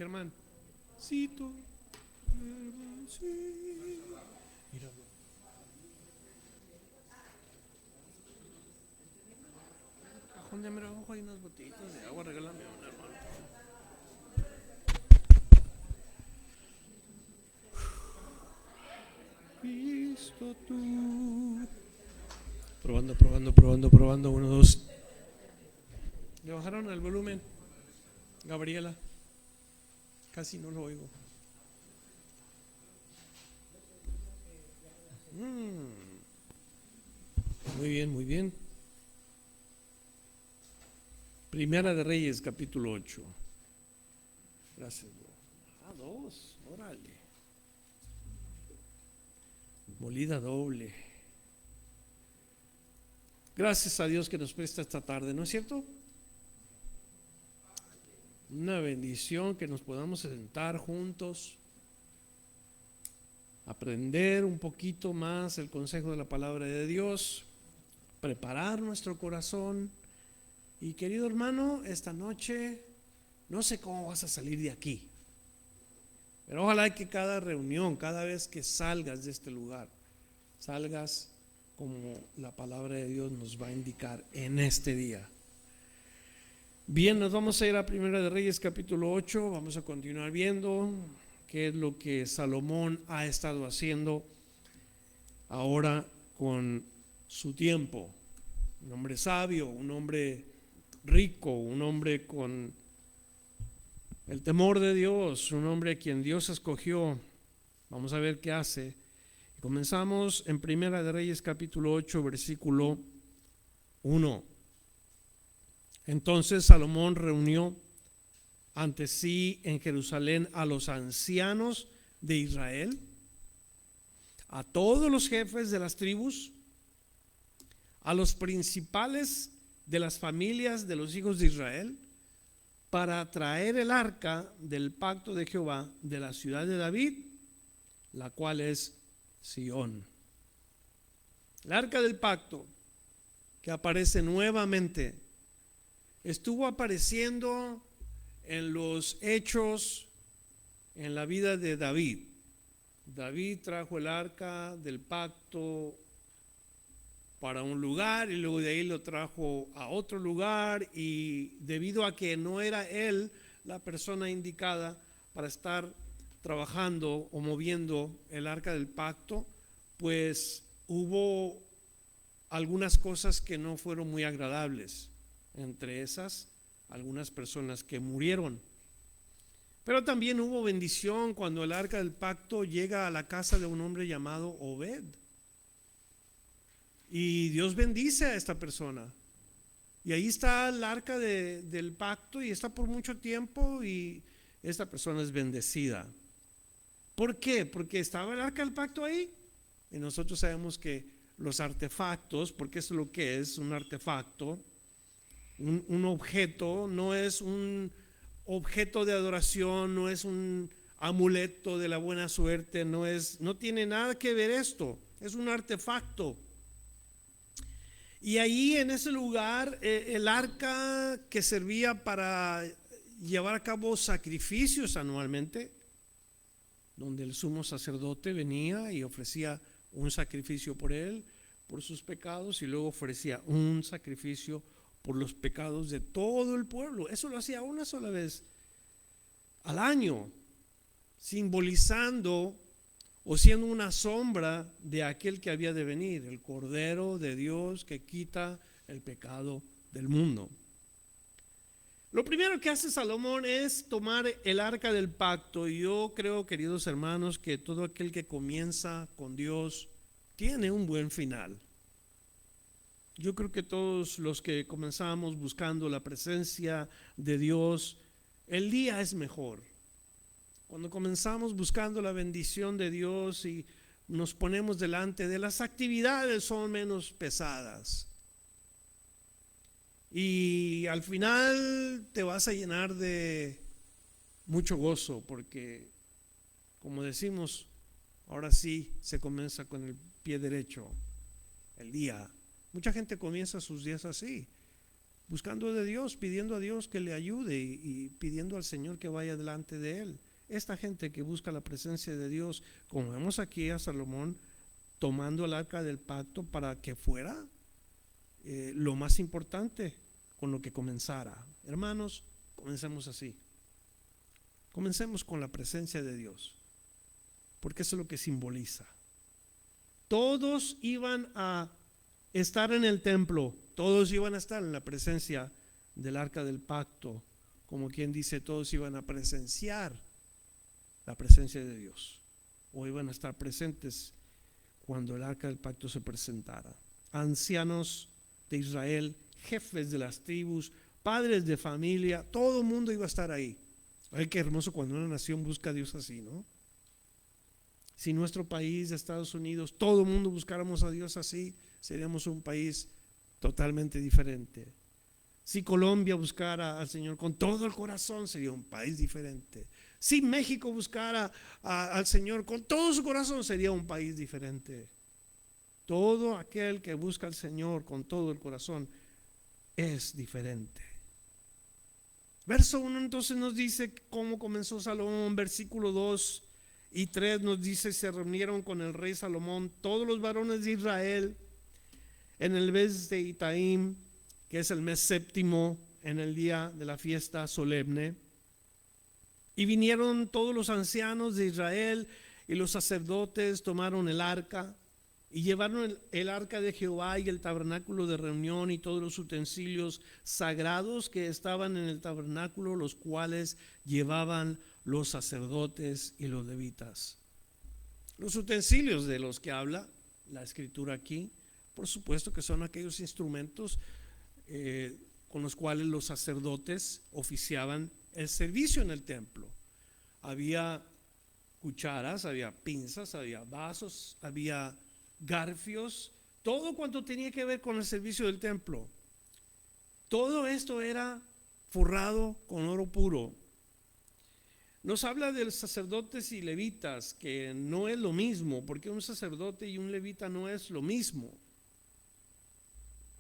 Germán. Cito. Sí. Mira. Cajón de abajo hay unas botellitas de agua, regálame una, hermano. Cristo tú. Probando, probando, probando, probando. 1, 2. ¿Le bajaron el volumen? Gabriela. Casi no lo oigo. Muy bien, muy bien. Primera de Reyes, capítulo 8. Gracias, bro. 2, órale. Molida doble. Gracias a Dios que nos presta esta tarde, ¿no es cierto? Una bendición que nos podamos sentar juntos, aprender un poquito más el consejo de la palabra de Dios, preparar nuestro corazón. Y querido hermano, esta noche no sé cómo vas a salir de aquí, pero ojalá que cada reunión, cada vez que salgas de este lugar, salgas como la palabra de Dios nos va a indicar en este día. Bien, nos vamos a ir a Primera de Reyes capítulo 8, vamos a continuar viendo qué es lo que Salomón ha estado haciendo ahora con su tiempo. Un hombre sabio, un hombre rico, un hombre con el temor de Dios, un hombre a quien Dios escogió. Vamos a ver qué hace. Comenzamos en Primera de Reyes capítulo 8, versículo 1. Entonces Salomón reunió ante sí en Jerusalén a los ancianos de Israel, a todos los jefes de las tribus, a los principales de las familias de los hijos de Israel, para traer el arca del pacto de Jehová de la ciudad de David, la cual es Sión. El arca del pacto que aparece nuevamente estuvo apareciendo en los hechos en la vida de David. David trajo el arca del pacto para un lugar y luego de ahí lo trajo a otro lugar, y debido a que no era él la persona indicada para estar trabajando o moviendo el arca del pacto, pues hubo algunas cosas que no fueron muy agradables, entre esas algunas personas que murieron. Pero también hubo bendición cuando el arca del pacto llega a la casa de un hombre llamado Obed, y Dios bendice a esta persona, y ahí está el arca del pacto, y está por mucho tiempo, y esta persona es bendecida. ¿Por qué? Porque estaba el arca del pacto ahí, y nosotros sabemos que los artefactos, porque eso es lo que es un artefacto, un objeto, no es un objeto de adoración, no es un amuleto de la buena suerte, no tiene nada que ver esto, es un artefacto. Y ahí en ese lugar el arca que servía para llevar a cabo sacrificios anualmente, donde el sumo sacerdote venía y ofrecía un sacrificio por él, por sus pecados, y luego ofrecía un sacrificio por los pecados de todo el pueblo. Eso lo hacía una sola vez al año, simbolizando o siendo una sombra de aquel que había de venir, el Cordero de Dios que quita el pecado del mundo. Lo primero que hace Salomón es tomar el arca del pacto, y yo creo, queridos hermanos, que todo aquel que comienza con Dios tiene un buen final. Yo creo que todos los que comenzamos buscando la presencia de Dios, el día es mejor. Cuando comenzamos buscando la bendición de Dios y nos ponemos delante de las actividades, son menos pesadas. Y al final te vas a llenar de mucho gozo, porque, como decimos, ahora sí se comienza con el pie derecho el día. Mucha gente comienza sus días así. buscando de Dios, pidiendo a Dios que le ayude y pidiendo al Señor que vaya delante de él. Esta gente que busca la presencia de Dios, como vemos aquí a Salomón tomando el arca del pacto para que fuera lo más importante con lo que comenzara. Hermanos, comencemos así. Comencemos con la presencia de Dios, porque eso es lo que simboliza. Todos iban a estar en el templo, todos iban a estar en la presencia del arca del pacto, como quien dice, todos iban a presenciar la presencia de Dios, o iban a estar presentes cuando el arca del pacto se presentara. Ancianos de Israel, jefes de las tribus, padres de familia, todo el mundo iba a estar ahí. Ay, qué hermoso cuando una nación busca a Dios así, ¿no? Si nuestro país de Estados Unidos, todo el mundo buscáramos a Dios así, seríamos un país totalmente diferente. Si Colombia buscara al Señor con todo el corazón, sería un país diferente. Si México buscara al Señor con todo su corazón, sería un país diferente. Todo aquel que busca al Señor con todo el corazón es diferente. Verso 1 entonces nos dice cómo comenzó Salomón. Versículo 2 y 3 nos dice: se reunieron con el rey Salomón todos los varones de Israel en el mes de Itaim, que es el mes séptimo, en el día de la fiesta solemne. Y vinieron todos los ancianos de Israel y los sacerdotes, tomaron el arca y llevaron el arca de Jehová y el tabernáculo de reunión y todos los utensilios sagrados que estaban en el tabernáculo, los cuales llevaban los sacerdotes y los levitas. Los utensilios de los que habla la escritura aquí, por supuesto que son aquellos instrumentos con los cuales los sacerdotes oficiaban el servicio en el templo. Había cucharas, había pinzas, había vasos, había garfios, todo cuanto tenía que ver con el servicio del templo. Todo esto era forrado con oro puro. Nos habla de los sacerdotes y levitas, que no es lo mismo, porque un sacerdote y un levita no es lo mismo.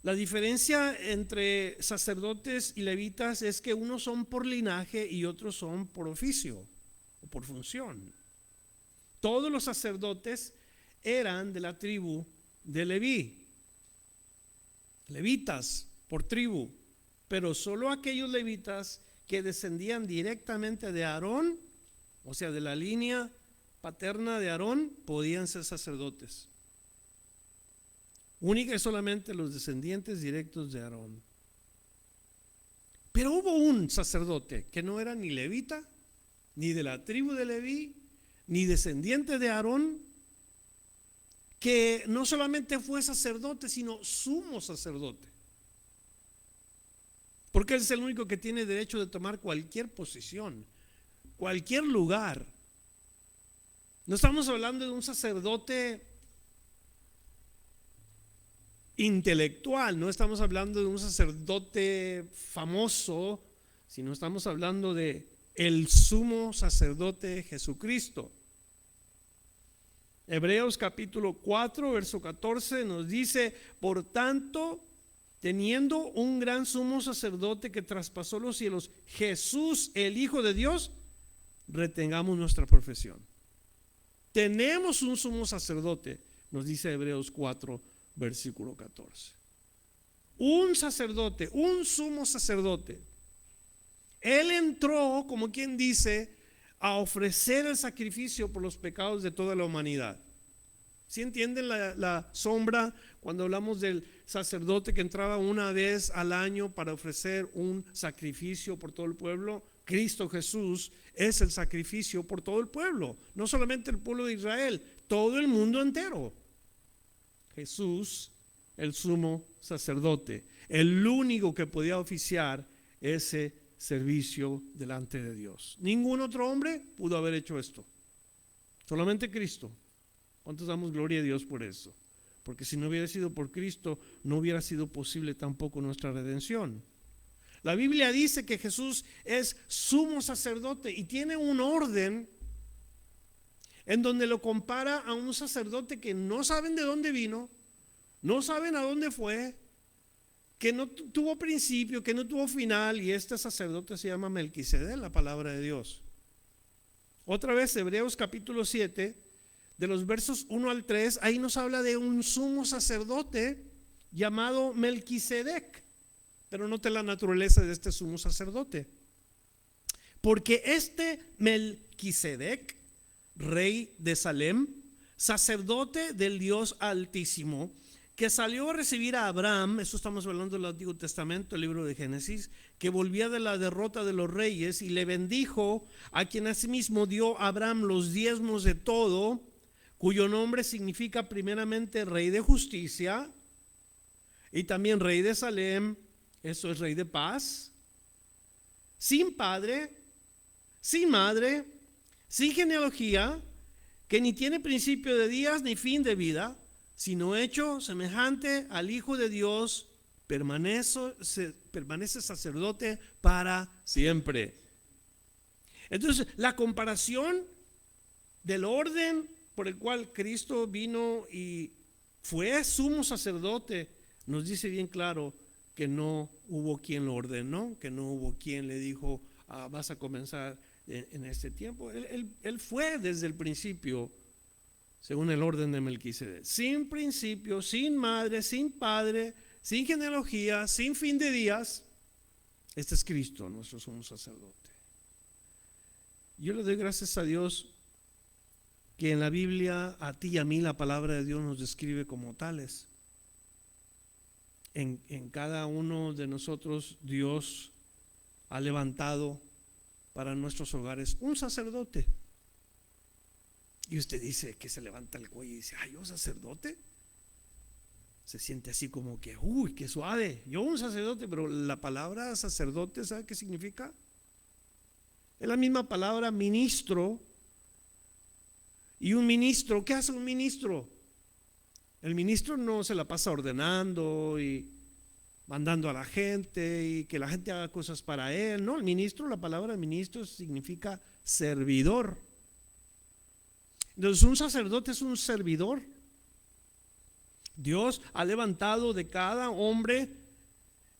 La diferencia entre sacerdotes y levitas es que unos son por linaje y otros son por oficio o por función. Todos los sacerdotes eran de la tribu de Leví, levitas por tribu, pero solo aquellos levitas que descendían directamente de Aarón, o sea, de la línea paterna de Aarón, podían ser sacerdotes. Única y solamente los descendientes directos de Aarón. Pero hubo un sacerdote que no era ni levita, ni de la tribu de Leví, ni descendiente de Aarón, que no solamente fue sacerdote, sino sumo sacerdote. Porque él es el único que tiene derecho de tomar cualquier posición, cualquier lugar. No estamos hablando de un sacerdote intelectual, no estamos hablando de un sacerdote famoso, sino estamos hablando de el sumo sacerdote Jesucristo. Hebreos capítulo 4 verso 14 nos dice: por tanto, teniendo un gran sumo sacerdote que traspasó los cielos, Jesús, el Hijo de Dios, retengamos nuestra profesión. Tenemos un sumo sacerdote, nos dice Hebreos 4 versículo 14. Un sacerdote, un sumo sacerdote. Él entró, como quien dice, a ofrecer el sacrificio por los pecados de toda la humanidad. ¿Sí entienden la sombra cuando hablamos del sacerdote que entraba una vez al año para ofrecer un sacrificio por todo el pueblo? Cristo Jesús es el sacrificio por todo el pueblo, no solamente el pueblo de Israel, todo el mundo entero. Jesús, el sumo sacerdote, el único que podía oficiar ese servicio delante de Dios. Ningún otro hombre pudo haber hecho esto, solamente Cristo. ¿Cuántos damos gloria a Dios por eso? Porque si no hubiera sido por Cristo, no hubiera sido posible tampoco nuestra redención. La Biblia dice que Jesús es sumo sacerdote y tiene un orden en donde lo compara a un sacerdote que no saben de dónde vino, no saben a dónde fue, que no tuvo principio, que no tuvo final, y este sacerdote se llama Melquisedec, la palabra de Dios. Otra vez, Hebreos capítulo 7, de los versos 1 al 3, ahí nos habla de un sumo sacerdote llamado Melquisedec. Pero note la naturaleza de este sumo sacerdote. Porque este Melquisedec, rey de Salem, sacerdote del Dios Altísimo, que salió a recibir a Abraham, eso estamos hablando del Antiguo Testamento, el libro de Génesis, que volvía de la derrota de los reyes y le bendijo, a quien asimismo dio a Abraham los diezmos de todo, cuyo nombre significa primeramente rey de justicia y también rey de Salem, eso es rey de paz, sin padre, sin madre, sin genealogía, que ni tiene principio de días ni fin de vida, sino hecho semejante al Hijo de Dios, permanece sacerdote para siempre. Entonces, la comparación del orden por el cual Cristo vino y fue sumo sacerdote, nos dice bien claro que no hubo quien lo ordenó, que no hubo quien le dijo, vas a comenzar en este tiempo. Él fue desde el principio, según el orden de Melquisedec, sin principio, sin madre, sin padre, sin genealogía, sin fin de días. Este es Cristo, nuestro sumo sacerdote. Yo le doy gracias a Dios que en la Biblia, a ti y a mí, la palabra de Dios nos describe como tales. En cada uno de nosotros Dios ha levantado para nuestros hogares un sacerdote. Y usted dice que se levanta el cuello y dice, ay, yo sacerdote. Se siente así como que, uy, qué suave. Yo un sacerdote, pero la palabra sacerdote, ¿sabe qué significa? Es la misma palabra ministro. Y un ministro, ¿qué hace un ministro? El ministro no se la pasa ordenando y mandando a la gente y que la gente haga cosas para él. No, el ministro, la palabra ministro significa servidor. Entonces un sacerdote es un servidor. Dios ha levantado de cada hombre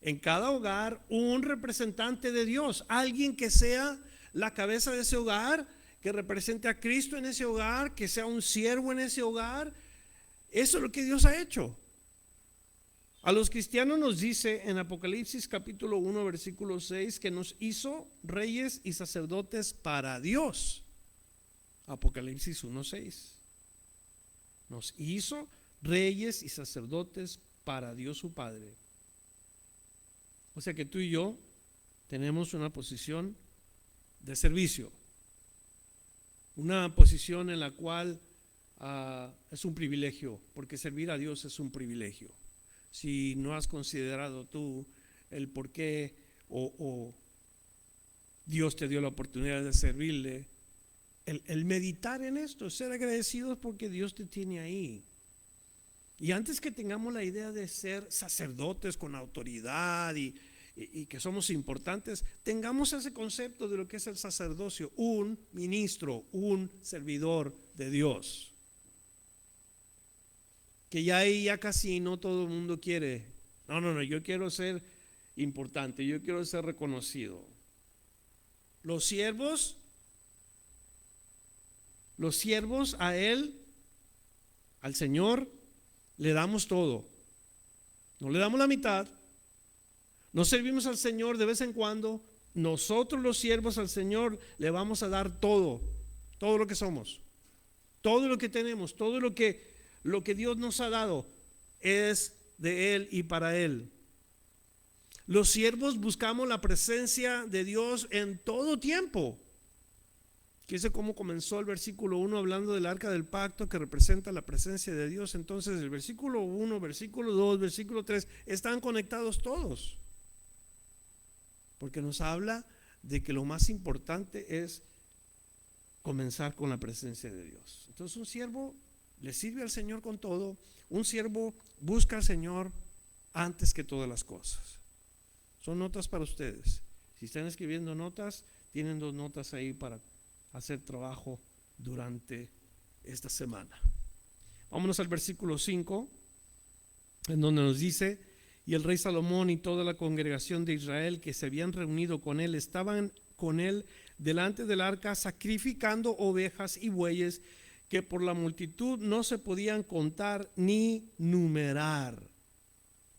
en cada hogar un representante de Dios, alguien que sea la cabeza de ese hogar, que represente a Cristo en ese hogar, que sea un siervo en ese hogar. Eso es lo que Dios ha hecho. A los cristianos nos dice en Apocalipsis capítulo 1 versículo 6 que nos hizo reyes y sacerdotes para Dios. Apocalipsis 1:6. Nos hizo reyes y sacerdotes para Dios su Padre. O sea que tú y yo tenemos una posición de servicio, una posición en la cual es un privilegio, porque servir a Dios es un privilegio. Si no has considerado tú el por qué o Dios te dio la oportunidad de servirle, el meditar en esto, ser agradecidos porque Dios te tiene ahí. Y antes que tengamos la idea de ser sacerdotes con autoridad y que somos importantes, tengamos ese concepto de lo que es el sacerdocio, un ministro, un servidor de Dios. Que ya ahí ya casi no todo el mundo quiere. No, yo quiero ser importante, yo quiero ser reconocido. Los siervos a Él, al Señor, le damos todo. No le damos la mitad. No servimos al Señor de vez en cuando. Nosotros los siervos al Señor le vamos a dar todo, todo lo que somos, todo lo que tenemos, todo lo que Dios nos ha dado es de Él y para Él. Los siervos buscamos la presencia de Dios en todo tiempo. Fíjese cómo comenzó el versículo 1 hablando del arca del pacto que representa la presencia de Dios. Entonces el versículo 1, versículo 2, versículo 3 están conectados todos, porque nos habla de que lo más importante es comenzar con la presencia de Dios. Entonces un siervo le sirve al Señor con todo. Un siervo busca al Señor antes que todas las cosas. Son notas para ustedes. Si están escribiendo notas, tienen 2 notas ahí para hacer trabajo durante esta semana. Vámonos al versículo 5, en donde nos dice: Y el rey Salomón y toda la congregación de Israel que se habían reunido con él estaban con él delante del arca sacrificando ovejas y bueyes que por la multitud no se podían contar ni numerar.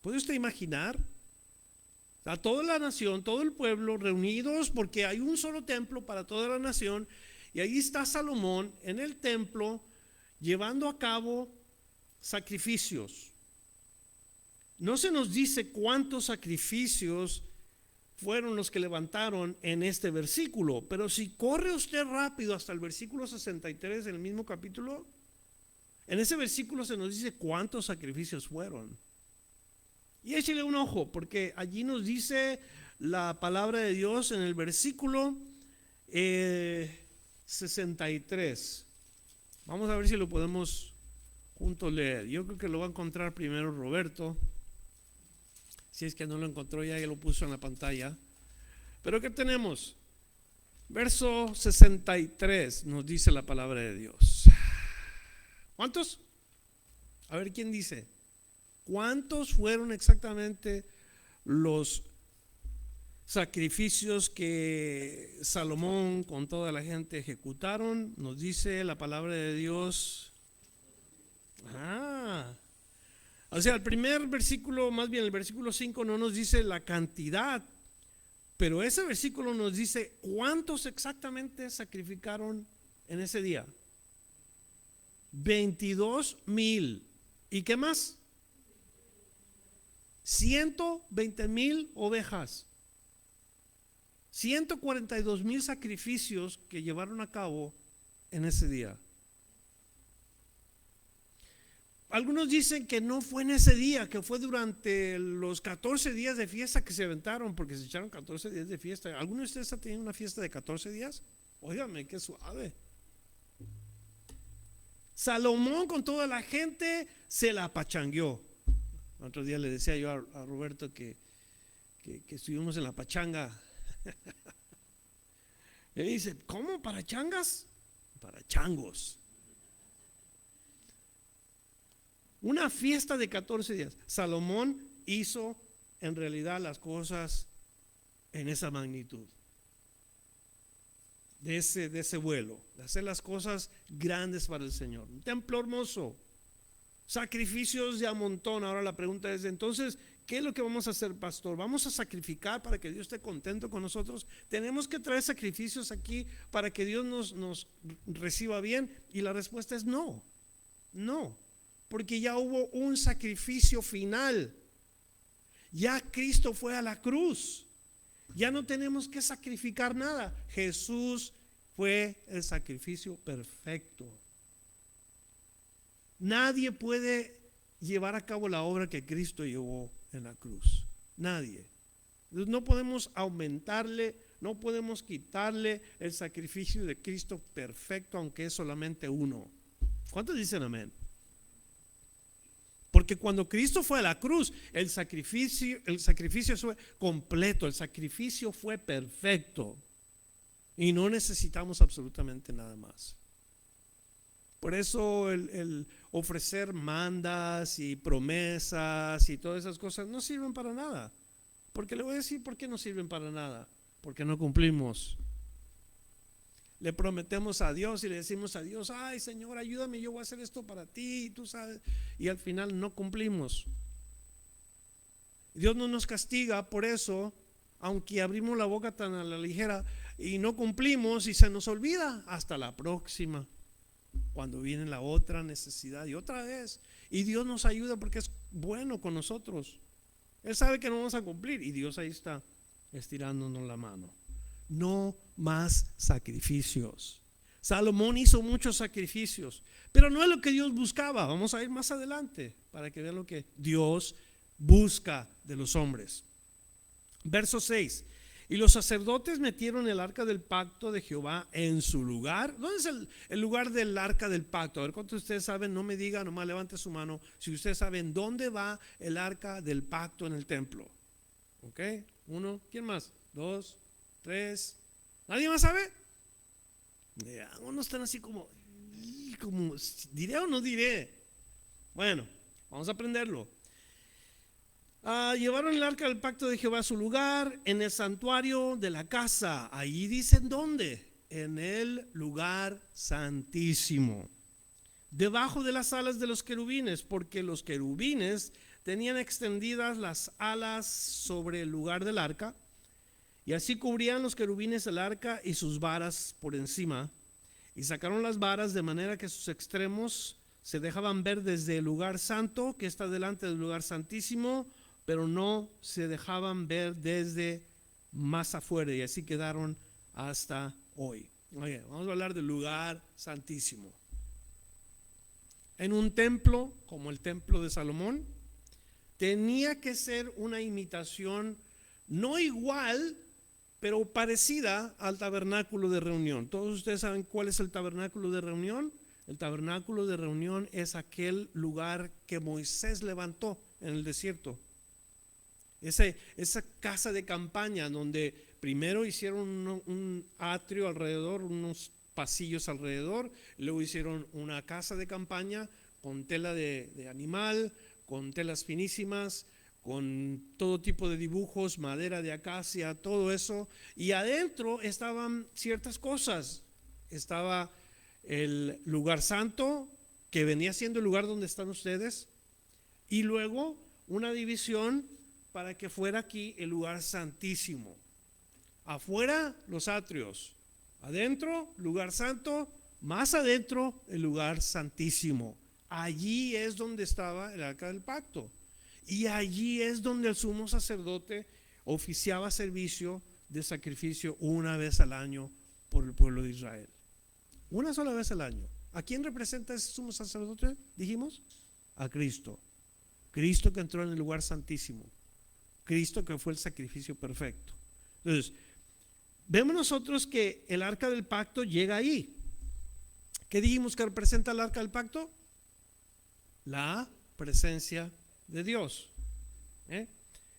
¿Puede usted imaginar? A toda la nación, todo el pueblo reunidos porque hay un solo templo para toda la nación, y ahí está Salomón en el templo llevando a cabo sacrificios. No se nos dice cuántos sacrificios fueron los que levantaron en este versículo, pero si corre usted rápido hasta el versículo 63 del mismo capítulo, en ese versículo se nos dice cuántos sacrificios fueron. Y échele un ojo, porque allí nos dice la palabra de Dios en el versículo 63. Vamos a ver si lo podemos juntos leer. Yo creo que lo va a encontrar primero Roberto. Si es que no lo encontró, ya lo puso en la pantalla. Pero ¿qué tenemos? Verso 63 nos dice la palabra de Dios. ¿Cuántos? A ver, ¿quién dice? ¿Cuántos fueron exactamente los sacrificios que Salomón con toda la gente ejecutaron? Nos dice la palabra de Dios. O sea, el primer versículo, más bien el versículo 5 no nos dice la cantidad, pero ese versículo nos dice cuántos exactamente sacrificaron en ese día. 22,000. ¿Y qué más? 120,000 ovejas. 142,000 sacrificios que llevaron a cabo en ese día. Algunos dicen que no fue en ese día, que fue durante los 14 días de fiesta que se aventaron, porque se echaron 14 días de fiesta. ¿Alguno de ustedes ha tenido una fiesta de 14 días? Óigame, qué suave. Salomón con toda la gente se la pachangueó. Otro día le decía yo a Roberto que estuvimos en la pachanga. Y dice, ¿cómo? ¿Para changas? Para changos. Una fiesta de 14 días. Salomón hizo en realidad las cosas en esa magnitud. De ese vuelo. De hacer las cosas grandes para el Señor. Un templo hermoso. Sacrificios de a montón. Ahora la pregunta es, entonces, ¿qué es lo que vamos a hacer, pastor? ¿Vamos a sacrificar para que Dios esté contento con nosotros? ¿Tenemos que traer sacrificios aquí para que Dios nos reciba bien? Y la respuesta es no. No. Porque ya hubo un sacrificio final. Ya Cristo fue a la cruz. Ya no tenemos que sacrificar nada. Jesús fue el sacrificio perfecto. Nadie puede llevar a cabo la obra que Cristo llevó en la cruz. Nadie. No podemos aumentarle, no podemos quitarle el sacrificio de Cristo perfecto, aunque es solamente uno. ¿Cuántos dicen amén? Porque cuando Cristo fue a la cruz, el sacrificio fue completo, el sacrificio fue perfecto. Y no necesitamos absolutamente nada más. Por eso el ofrecer mandas y promesas y todas esas cosas no sirven para nada. Porque le voy a decir por qué no sirven para nada. Porque no cumplimos. Le prometemos a Dios y le decimos a Dios, ay Señor, ayúdame, yo voy a hacer esto para ti, tú sabes, y al final no cumplimos. Dios no nos castiga por eso, aunque abrimos la boca tan a la ligera y no cumplimos y se nos olvida hasta la próxima, cuando viene la otra necesidad y otra vez. Y Dios nos ayuda porque es bueno con nosotros. Él sabe que no vamos a cumplir y Dios ahí está estirándonos la mano. No más sacrificios. Salomón hizo muchos sacrificios, pero no es lo que Dios buscaba. Vamos a ir más adelante para que vean lo que Dios busca de los hombres. Verso 6. Y los sacerdotes metieron el arca del pacto de Jehová en su lugar. ¿Dónde es el lugar del arca del pacto? A ver, ¿cuántos de ustedes saben? No me diga, nomás levante su mano si ustedes saben dónde va el arca del pacto en el templo. ¿Ok? 1, ¿quién más? 2, 3. ¿Nadie más sabe? Unos están así como ¿diré o no diré? Bueno, vamos a aprenderlo. Llevaron el arca del pacto de Jehová a su lugar, en el santuario de la casa. Allí dicen dónde, en el lugar santísimo, debajo de las alas de los querubines, porque los querubines tenían extendidas las alas sobre el lugar del arca, y así cubrían los querubines el arca y sus varas por encima, y sacaron las varas de manera que sus extremos se dejaban ver desde el lugar santo, que está delante del lugar santísimo, pero no se dejaban ver desde más afuera, y así quedaron hasta hoy. Oye, vamos a hablar del lugar santísimo. En un templo como el templo de Salomón, tenía que ser una imitación, no igual, pero parecida al tabernáculo de reunión. Todos ustedes saben cuál es el tabernáculo de reunión. El tabernáculo de reunión es aquel lugar que Moisés levantó en el desierto. Esa casa de campaña donde primero hicieron un atrio alrededor, unos pasillos alrededor, luego hicieron una casa de campaña con tela de animal, con telas finísimas, con todo tipo de dibujos, madera de acacia, todo eso, y adentro estaban ciertas cosas. Estaba el lugar santo, que venía siendo el lugar donde están ustedes, y luego una división para que fuera aquí el lugar santísimo. Afuera los atrios, adentro lugar santo, más adentro el lugar santísimo. Allí es donde estaba el arca del pacto, y allí es donde el sumo sacerdote oficiaba servicio de sacrificio una vez al año por el pueblo de Israel. Una sola vez al año. ¿A quién representa ese sumo sacerdote? Dijimos, a Cristo. Cristo que entró en el lugar santísimo, Cristo que fue el sacrificio perfecto. Entonces, vemos nosotros que el arca del pacto llega ahí. ¿Qué dijimos que representa el arca del pacto? La presencia de Dios.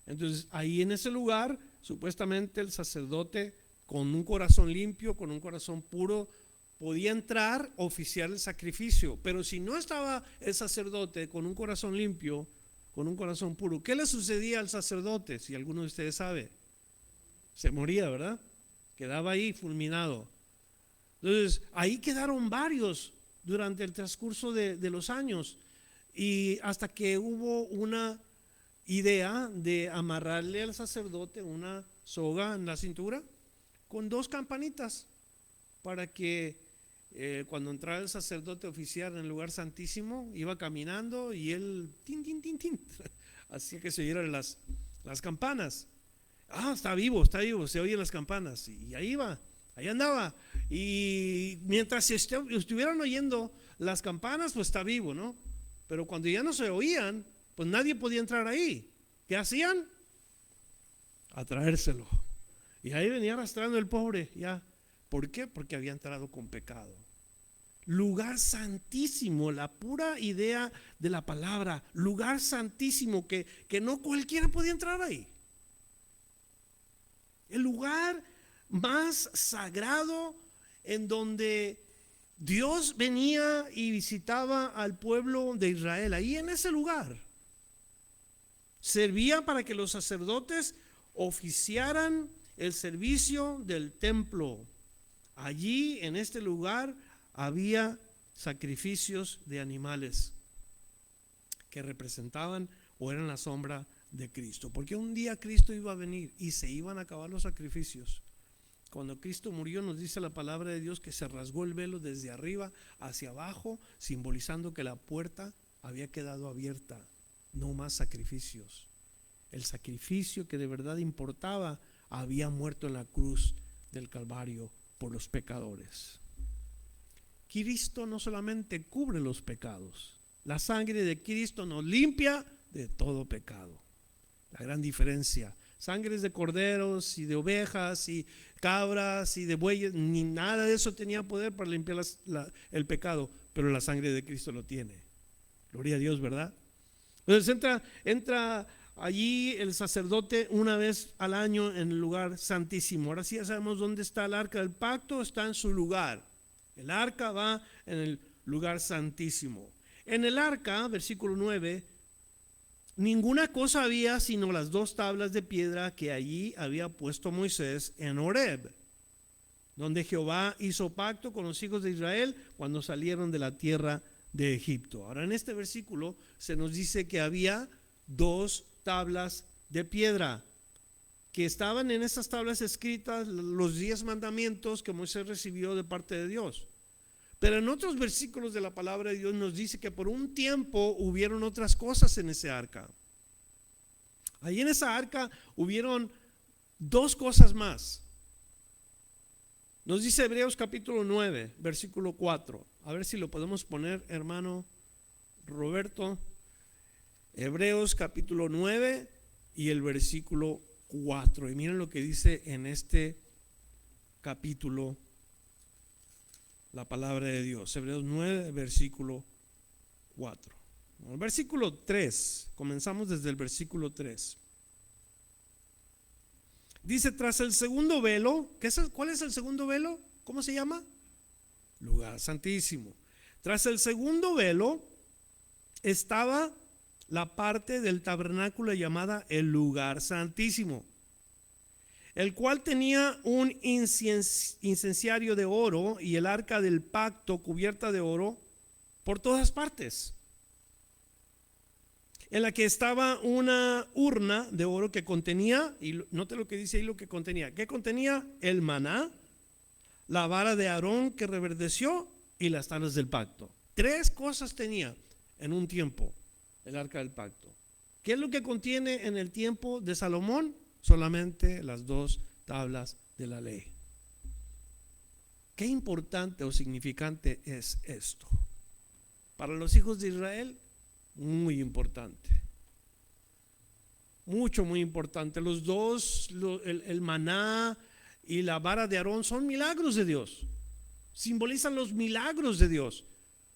Entonces, ahí en ese lugar, supuestamente el sacerdote con un corazón limpio, con un corazón puro, podía entrar, oficiar el sacrificio. Pero si no estaba el sacerdote con un corazón limpio, con un corazón puro, ¿qué le sucedía al sacerdote? Si alguno de ustedes sabe, se moría, ¿verdad? Quedaba ahí fulminado. Entonces ahí quedaron varios durante el transcurso de los años, y hasta que hubo una idea de amarrarle al sacerdote una soga en la cintura con dos campanitas para que cuando entrara el sacerdote oficial en el lugar santísimo, iba caminando y él tin, tin, tin, tin, hacía que se oyeran las campanas. Está vivo, se oyen las campanas, y ahí va, ahí andaba, y mientras estuvieran oyendo las campanas, pues está vivo, ¿no? Pero cuando ya no se oían, pues nadie podía entrar ahí. ¿Qué hacían? A traérselo, y ahí venía arrastrando el pobre ya. ¿Por qué? Porque había entrado con pecado. Lugar santísimo, la pura idea de la palabra, lugar santísimo, que no cualquiera podía entrar ahí. El lugar más sagrado en donde Dios venía y visitaba al pueblo de Israel. Ahí en ese lugar servía para que los sacerdotes oficiaran el servicio del templo. Allí en este lugar había sacrificios de animales que representaban o eran la sombra de Cristo, porque un día Cristo iba a venir y se iban a acabar los sacrificios. Cuando Cristo murió, nos dice la palabra de Dios que se rasgó el velo desde arriba hacia abajo, simbolizando que la puerta había quedado abierta. No más sacrificios. El sacrificio que de verdad importaba había muerto en la cruz del Calvario por los pecadores. Cristo no solamente cubre los pecados, la sangre de Cristo nos limpia de todo pecado. La gran diferencia: sangres de corderos y de ovejas y cabras y de bueyes, ni nada de eso tenía poder para limpiar el pecado, pero la sangre de Cristo lo tiene. Gloria a Dios, ¿verdad? Entonces entra allí el sacerdote una vez al año en el lugar santísimo. Ahora sí ya sabemos dónde está el arca del pacto, está en su lugar. El arca va en el lugar santísimo. En el arca, versículo 9, Ninguna cosa había sino las 2 tablas de piedra que allí había puesto Moisés en Horeb, donde Jehová hizo pacto con los hijos de Israel cuando salieron de la tierra de Egipto. Ahora en este versículo se nos dice que había 2 tablas de piedra, que estaban en esas tablas escritas los 10 mandamientos que Moisés recibió de parte de Dios. Pero en otros versículos de la palabra de Dios nos dice que por un tiempo hubieron otras cosas en ese arca. Ahí en esa arca hubieron 2 cosas más. Nos dice Hebreos capítulo 9, versículo 4. A ver si lo podemos poner, hermano Roberto. Hebreos capítulo 9 y el versículo 4. Y miren lo que dice en este capítulo la palabra de Dios. Hebreos 9, versículo 4. El versículo 3, comenzamos desde el versículo 3. Dice, tras el segundo velo, ¿cuál es el segundo velo? ¿Cómo se llama? Lugar santísimo. Tras el segundo velo estaba la parte del tabernáculo llamada el lugar santísimo, el cual tenía un incenciario de oro y el arca del pacto cubierta de oro por todas partes, en la que estaba una urna de oro que contenía, y note lo que dice ahí, lo que contenía. ¿Qué contenía? El maná, la vara de Aarón que reverdeció y las tablas del pacto. 3 cosas tenía en un tiempo el arca del pacto. ¿Qué es lo que contiene en el tiempo de Salomón? Solamente las 2 tablas de la ley. ¿Qué importante o significante es esto? Para los hijos de Israel, muy importante. Muy importante. Los 2, el maná y la vara de Aarón, son milagros de Dios. Simbolizan los milagros de Dios.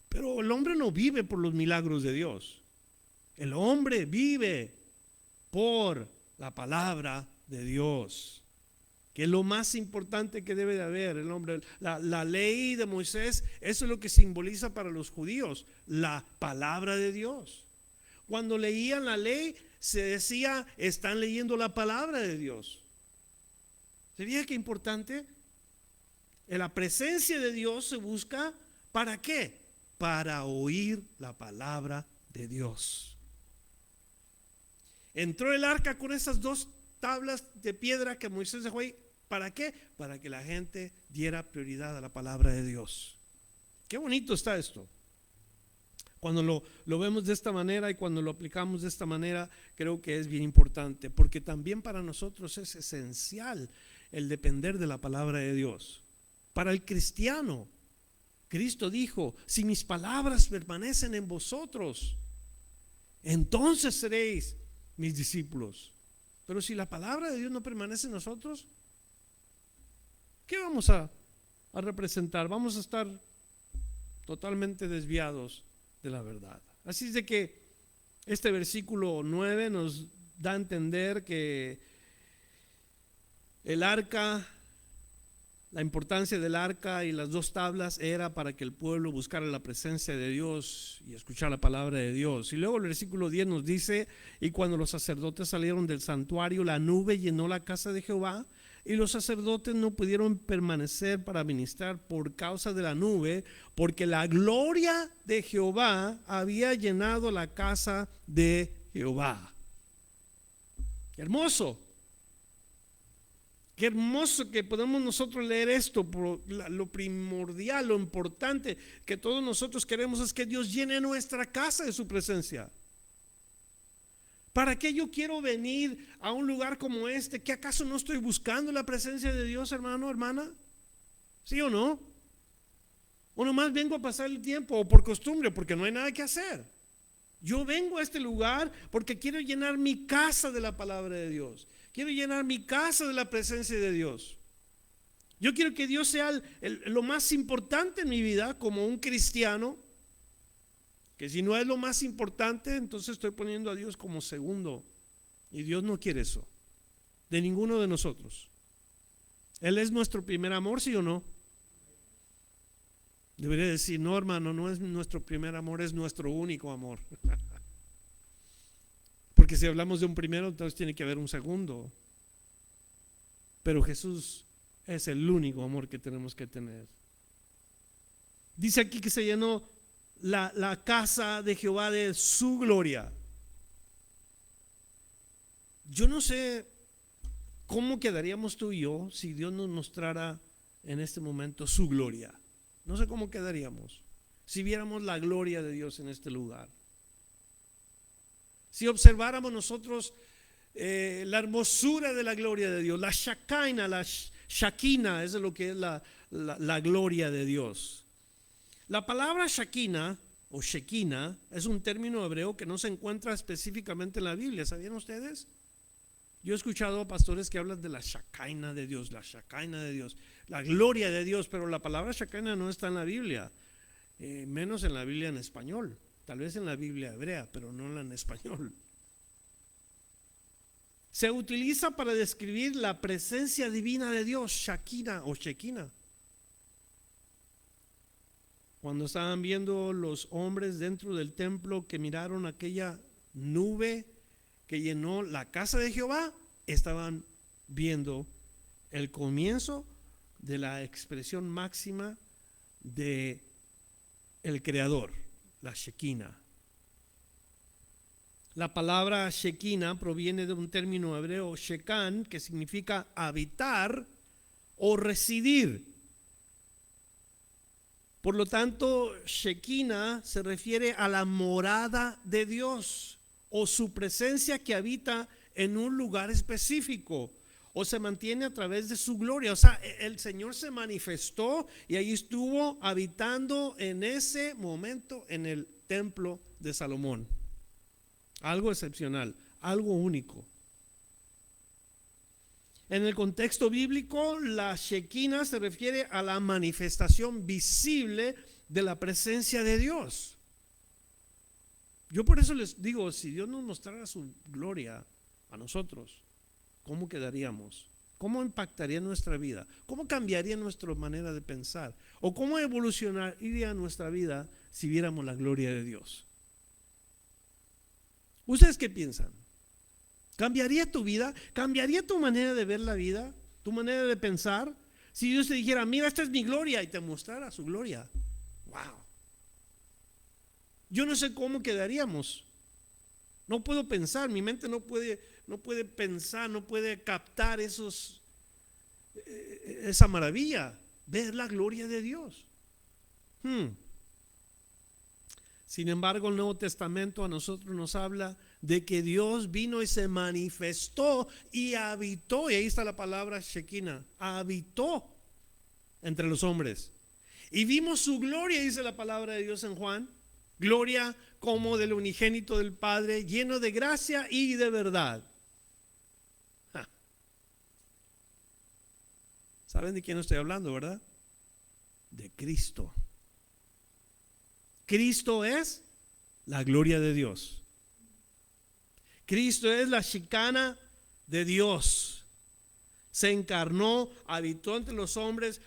Pero el hombre no vive por los milagros de Dios. El hombre vive por la palabra de Dios, que es lo más importante que debe de haber. El hombre, la ley de Moisés, eso es lo que simboliza para los judíos, la palabra de Dios. Cuando leían la ley se decía, están leyendo la palabra de Dios. ¿Se fija qué importante? En la presencia de Dios se busca, ¿para qué? Para oír la palabra de Dios. Entró el arca con esas 2 tablas de piedra que Moisés dejó ahí. ¿Para qué? Para que la gente diera prioridad a la palabra de Dios. Qué bonito está esto. Cuando lo vemos de esta manera y cuando lo aplicamos de esta manera, creo que es bien importante, porque también para nosotros es esencial el depender de la palabra de Dios. Para el cristiano, Cristo dijo, si mis palabras permanecen en vosotros, entonces seréis mis discípulos. Pero si la palabra de Dios no permanece en nosotros, ¿qué vamos a representar? Vamos a estar totalmente desviados de la verdad. Así es de que este versículo 9 nos da a entender que el arca, la importancia del arca y las 2 tablas era para que el pueblo buscara la presencia de Dios y escuchara la palabra de Dios. Y luego el versículo 10 nos dice, y cuando los sacerdotes salieron del santuario, la nube llenó la casa de Jehová, y los sacerdotes no pudieron permanecer para ministrar por causa de la nube, porque la gloria de Jehová había llenado la casa de Jehová. ¡Qué hermoso! Qué hermoso que podemos nosotros leer esto. Lo primordial, lo importante que todos nosotros queremos es que Dios llene nuestra casa de su presencia. ¿Para qué yo quiero venir a un lugar como este? ¿Que acaso no estoy buscando la presencia de Dios, hermano, hermana? ¿Sí o no? O nomás vengo a pasar el tiempo, o por costumbre, porque no hay nada que hacer. Yo vengo a este lugar porque quiero llenar mi casa de la palabra de Dios. Quiero llenar mi casa de la presencia de Dios. Yo quiero que Dios sea lo más importante en mi vida como un cristiano. Que si no es lo más importante, entonces estoy poniendo a Dios como segundo. Y Dios no quiere eso de ninguno de nosotros. Él es nuestro primer amor, ¿sí o no? Debería decir, no, hermano, no es nuestro primer amor, es nuestro único amor. Porque si hablamos de un primero, entonces tiene que haber un segundo. Pero Jesús es el único amor que tenemos que tener. Dice aquí que se llenó la casa de Jehová de su gloria. Yo no sé cómo quedaríamos tú y yo si Dios nos mostrara en este momento su gloria. No sé cómo quedaríamos si viéramos la gloria de Dios en este lugar. Si observáramos nosotros la hermosura de la gloria de Dios, la Shekinah, eso es lo que es la gloria de Dios. La palabra Shekinah o Shekinah es un término hebreo que no se encuentra específicamente en la Biblia. ¿Sabían ustedes? Yo he escuchado a pastores que hablan de la Shekinah de Dios, la Shekinah de Dios, la gloria de Dios, pero la palabra Shekinah no está en la Biblia, menos en la Biblia en español, tal vez en la Biblia hebrea, pero no en la en español. Se utiliza para describir la presencia divina de Dios, Shekinah o Shekinah. Cuando estaban viendo los hombres dentro del templo que miraron aquella nube que llenó la casa de Jehová, estaban viendo el comienzo de la expresión máxima de el Creador, la Shekinah. La palabra Shekinah proviene de un término hebreo shekan, que significa habitar o residir. Por lo tanto, Shekinah se refiere a la morada de Dios o su presencia que habita en un lugar específico o se mantiene a través de su gloria. O sea, el Señor se manifestó y ahí estuvo habitando en ese momento en el templo de Salomón. Algo excepcional, algo único. En el contexto bíblico, la Shekinah se refiere a la manifestación visible de la presencia de Dios. Yo por eso les digo, si Dios nos mostrara su gloria a nosotros, ¿cómo quedaríamos? ¿Cómo impactaría nuestra vida? ¿Cómo cambiaría nuestra manera de pensar? ¿O cómo evolucionaría nuestra vida si viéramos la gloria de Dios? ¿Ustedes qué piensan? ¿Cambiaría tu vida? ¿Cambiaría tu manera de ver la vida? ¿Tu manera de pensar? Si Dios te dijera, mira, esta es mi gloria, y te mostrara su gloria. ¡Wow! Yo no sé cómo quedaríamos. No puedo pensar, mi mente no puede pensar, no puede captar esa maravilla, ver la gloria de Dios. Sin embargo, el Nuevo Testamento a nosotros nos habla de que Dios vino y se manifestó y habitó, y ahí está la palabra Shekinah, habitó entre los hombres. Y vimos su gloria, dice la palabra de Dios en Juan, gloria como del unigénito del Padre, lleno de gracia y de verdad. ¿Saben de quién estoy hablando, verdad? De Cristo. Cristo es la gloria de Dios. Cristo es la Shekinah de Dios. Se encarnó, habitó entre los hombres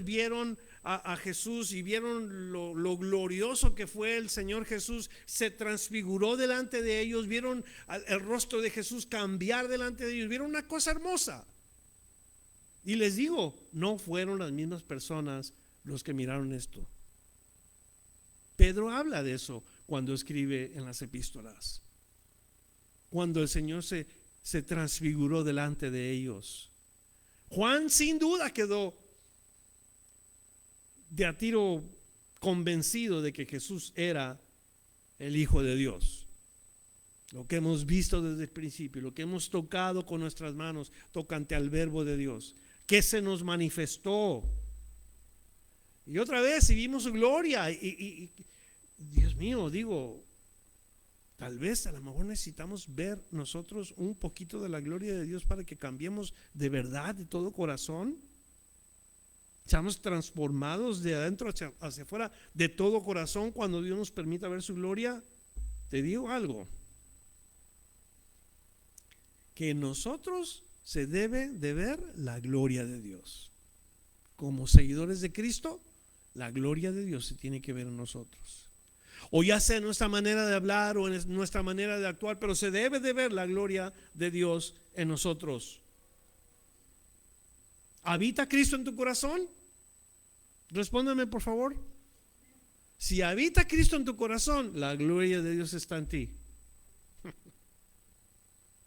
vieron a Jesús y vieron lo glorioso que fue el Señor Jesús. Se transfiguró delante de ellos, vieron el rostro de Jesús cambiar delante de ellos, vieron una cosa hermosa. Y les digo, no fueron las mismas personas los que miraron esto. Pedro habla de eso cuando escribe en las epístolas. Cuando el Señor se transfiguró delante de ellos. Juan sin duda quedó de a tiro convencido de que Jesús era el Hijo de Dios. Lo que hemos visto desde el principio, lo que hemos tocado con nuestras manos tocante al verbo de Dios, que se nos manifestó. Y otra vez, si vimos su gloria, y Dios mío, digo, tal vez a lo mejor necesitamos ver nosotros un poquito de la gloria de Dios para que cambiemos de verdad, de todo corazón. Seamos transformados de adentro hacia afuera, de todo corazón, cuando Dios nos permita ver su gloria. Te digo algo, que en nosotros se debe de ver la gloria de Dios. Como seguidores de Cristo, la gloria de Dios se tiene que ver en nosotros. o ya sea en nuestra manera de hablar o en nuestra manera de actuar, pero se debe de ver la gloria de Dios en nosotros. ¿Habita Cristo en tu corazón? Respóndeme, por favor. Si habita Cristo en tu corazón, la gloria de Dios está en ti.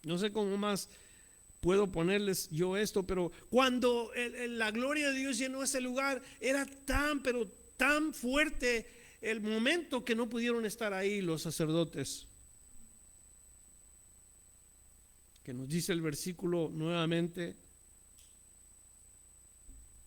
No sé cómo más puedo ponerles yo esto, pero cuando la gloria de Dios llenó ese lugar, era tan, pero tan fuerte el momento que no pudieron estar ahí los sacerdotes. Que nos dice el versículo nuevamente: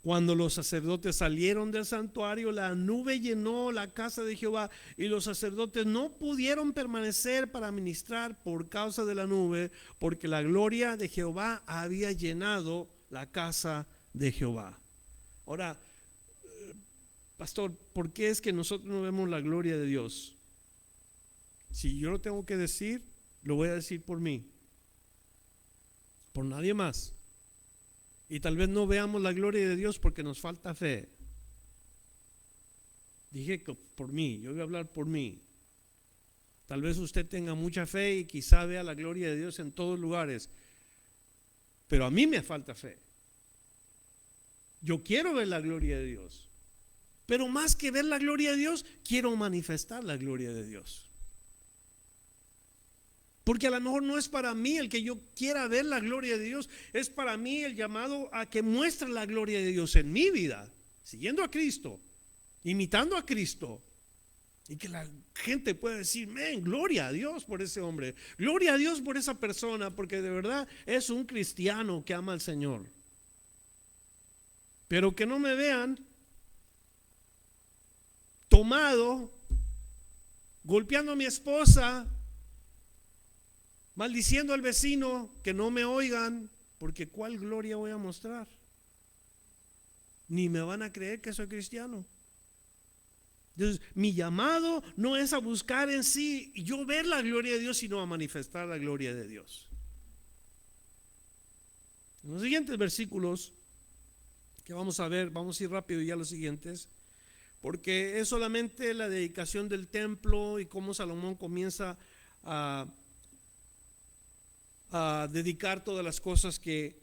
cuando los sacerdotes salieron del santuario, la nube llenó la casa de Jehová y los sacerdotes no pudieron permanecer para ministrar por causa de la nube, porque la gloria de Jehová había llenado la casa de Jehová. Ahora, pastor, ¿por qué es que nosotros no vemos la gloria de Dios? Si yo lo tengo que decir, lo voy a decir por mí, por nadie más. Y tal vez no veamos la gloria de Dios porque nos falta fe. Dije que por mí, yo voy a hablar por mí. Tal vez usted tenga mucha fe y quizá vea la gloria de Dios en todos lugares, pero a mí me falta fe. Yo quiero ver la gloria de Dios, pero más que ver la gloria de Dios, quiero manifestar la gloria de Dios. Porque a lo mejor no es para mí el que yo quiera ver la gloria de Dios, es para mí el llamado a que muestre la gloria de Dios en mi vida, siguiendo a Cristo, imitando a Cristo, y que la gente pueda decir: gloria a Dios por ese hombre, gloria a Dios por esa persona, porque de verdad es un cristiano que ama al Señor. Pero que no me vean tomado, golpeando a mi esposa, maldiciendo al vecino, que no me oigan, porque ¿cuál gloria voy a mostrar? Ni me van a creer que soy cristiano. Entonces, mi llamado no es a buscar en sí yo ver la gloria de Dios, sino a manifestar la gloria de Dios. En los siguientes versículos que vamos a ver, vamos a ir rápido ya a los siguientes, porque es solamente la dedicación del templo y cómo Salomón comienza a dedicar todas las cosas que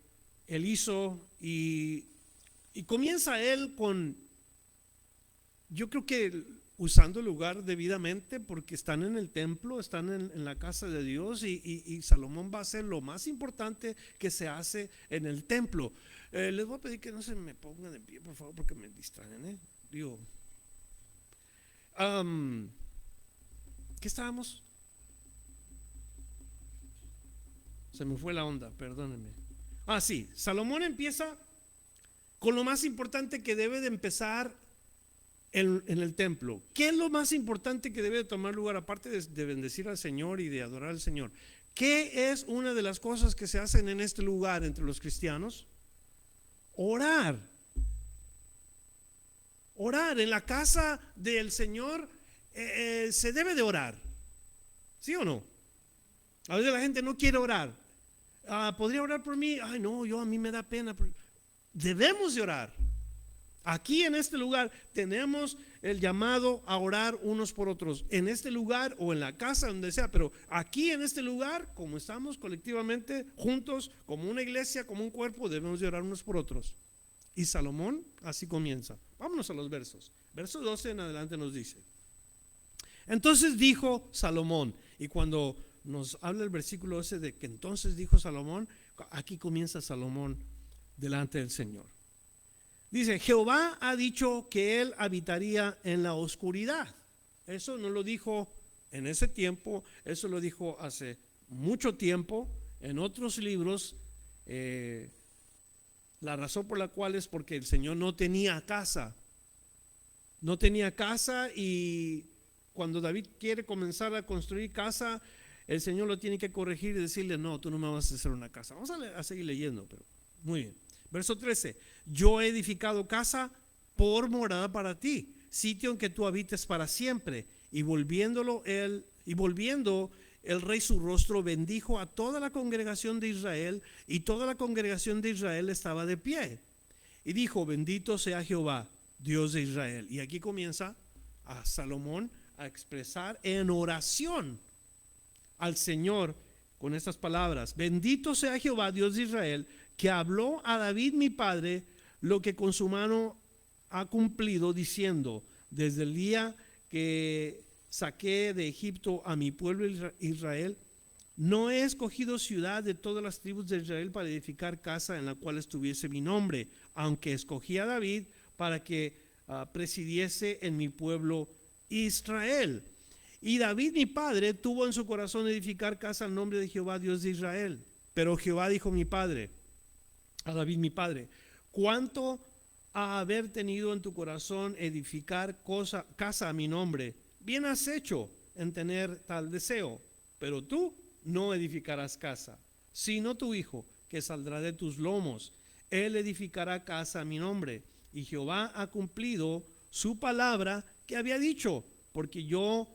él hizo, y comienza él con, yo creo que usando el lugar debidamente, porque están en el templo, están en la casa de Dios, y Salomón va a hacer lo más importante que se hace en el templo. Les voy a pedir que no se me pongan de pie, por favor, porque me distraen, digo, ¿qué estábamos? Se me fue la onda, perdónenme. Sí, Salomón empieza con lo más importante que debe de empezar en el templo. ¿Qué es lo más importante que debe de tomar lugar, aparte de bendecir al Señor y de adorar al Señor? ¿Qué es una de las cosas que se hacen en este lugar entre los cristianos? Orar. Orar. En la casa del Señor se debe de orar. ¿Sí o no? A veces la gente no quiere orar. ¿Podría orar por mí? Ay, no, a mí me da pena. Debemos de orar. Aquí en este lugar tenemos el llamado a orar unos por otros, en este lugar o en la casa, donde sea, pero aquí en este lugar, como estamos colectivamente juntos, como una iglesia, como un cuerpo, debemos de orar unos por otros. Y Salomón así comienza. Vámonos a los versos. Verso 12 en adelante nos dice: entonces dijo Salomón, y cuando nos habla el versículo ese de que entonces dijo Salomón, aquí comienza Salomón delante del Señor. Dice: Jehová ha dicho que él habitaría en la oscuridad. Eso no lo dijo en ese tiempo, eso lo dijo hace mucho tiempo en otros libros. La razón por la cual es porque el Señor no tenía casa. No tenía casa, y cuando David quiere comenzar a construir casa, el Señor lo tiene que corregir y decirle: no, tú no me vas a hacer una casa. Vamos a seguir leyendo, pero muy bien. Verso 13: yo he edificado casa por morada para ti, sitio en que tú habites para siempre. Y volviendo el rey su rostro, bendijo a toda la congregación de Israel, y toda la congregación de Israel estaba de pie. Y dijo: bendito sea Jehová, Dios de Israel. Y aquí comienza a Salomón a expresar en oración al Señor con estas palabras: bendito sea Jehová, Dios de Israel, que habló a David mi padre lo que con su mano ha cumplido, diciendo: desde el día que saqué de Egipto a mi pueblo Israel, no he escogido ciudad de todas las tribus de Israel para edificar casa en la cual estuviese mi nombre, aunque escogí a David para que presidiese en mi pueblo Israel. Y David mi padre tuvo en su corazón edificar casa al nombre de Jehová Dios de Israel. Pero Jehová dijo a David mi padre: ¿cuánto a haber tenido en tu corazón edificar casa a mi nombre? Bien has hecho en tener tal deseo, pero tú no edificarás casa, sino tu hijo, que saldrá de tus lomos, él edificará casa a mi nombre. Y Jehová ha cumplido su palabra que había dicho, porque yo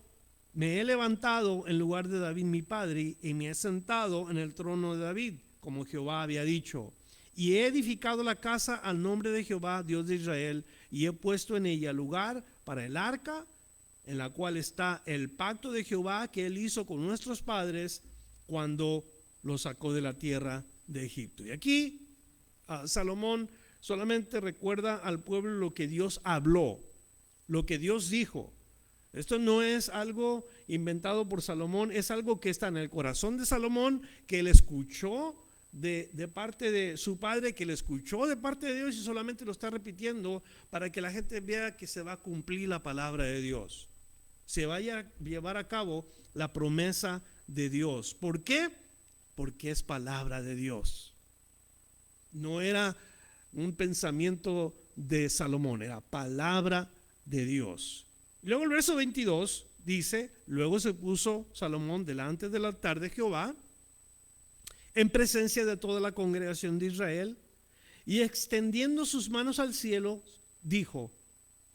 me he levantado en lugar de David mi padre, y me he sentado en el trono de David, como Jehová había dicho. Y he edificado la casa al nombre de Jehová, Dios de Israel, y he puesto en ella lugar para el arca, en la cual está el pacto de Jehová que él hizo con nuestros padres cuando los sacó de la tierra de Egipto. Y aquí Salomón solamente recuerda al pueblo lo que Dios habló, lo que Dios dijo. Esto no es algo inventado por Salomón, es algo que está en el corazón de Salomón, que él escuchó de parte de su padre, que le escuchó de parte de Dios, y solamente lo está repitiendo para que la gente vea que se va a cumplir la palabra de Dios, se vaya a llevar a cabo la promesa de Dios. ¿Por qué? Porque es palabra de Dios. No era un pensamiento de Salomón, era palabra de Dios. Luego el verso 22 dice: luego se puso Salomón delante del altar de Jehová, en presencia de toda la congregación de Israel, y extendiendo sus manos al cielo, dijo: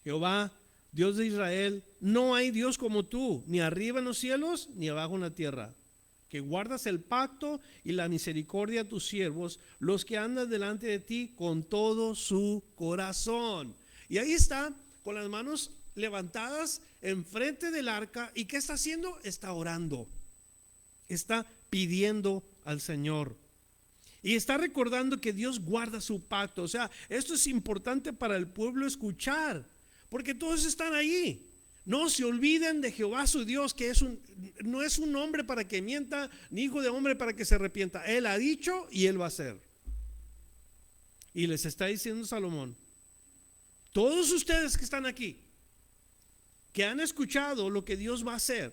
Jehová, Dios de Israel, no hay Dios como tú, ni arriba en los cielos, ni abajo en la tierra, que guardas el pacto y la misericordia a tus siervos, los que andan delante de ti con todo su corazón. Y ahí está, con las manos levantadas enfrente del arca. ¿Y qué está haciendo? Está orando, está pidiendo al Señor, y está recordando que Dios guarda su pacto. O sea, esto es importante para el pueblo escuchar, porque todos están ahí. No se olviden de Jehová su Dios, que no es un hombre para que mienta, ni hijo de hombre para que se arrepienta. Él ha dicho y él va a hacer. Y les está diciendo Salomón: todos ustedes que están aquí, que han escuchado lo que Dios va a hacer,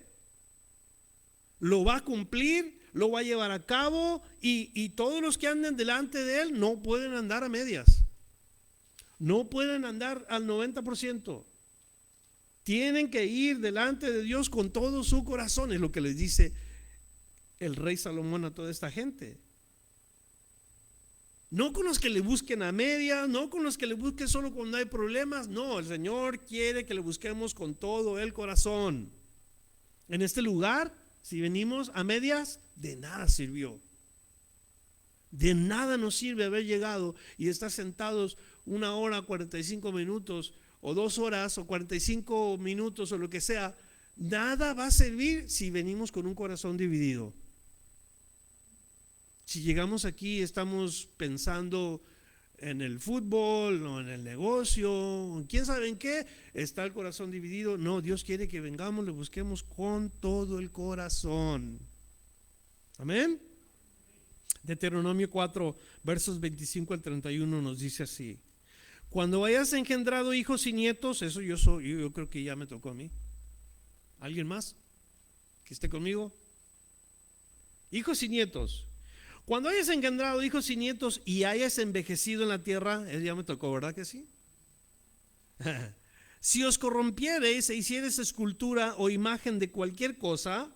lo va a cumplir, lo va a llevar a cabo, y todos los que anden delante de él no pueden andar a medias, no pueden andar al 90%. Tienen que ir delante de Dios con todo su corazón. Es lo que les dice el rey Salomón a toda esta gente. No con los que le busquen a medias, no con los que le busquen solo cuando hay problemas. No, el Señor quiere que le busquemos con todo el corazón. En este lugar, si venimos a medias, de nada sirvió. De nada nos sirve haber llegado y estar sentados 1 hora, 45 minutos, o 2 horas, o 45 minutos, o lo que sea. Nada va a servir si venimos con un corazón dividido. Si llegamos aquí y estamos pensando en el fútbol o en el negocio, quién sabe en qué, está el corazón dividido. No, Dios quiere que vengamos, le busquemos con todo el corazón. Amén. Deuteronomio 4, versos 25 al 31 nos dice así: cuando hayas engendrado hijos y nietos, eso yo creo que ya me tocó a mí. ¿Alguien más que esté conmigo? Hijos y nietos. Cuando hayas engendrado hijos y nietos y hayas envejecido en la tierra, ya me tocó, ¿verdad que sí? Si os corrompiereis e hiciereis escultura o imagen de cualquier cosa,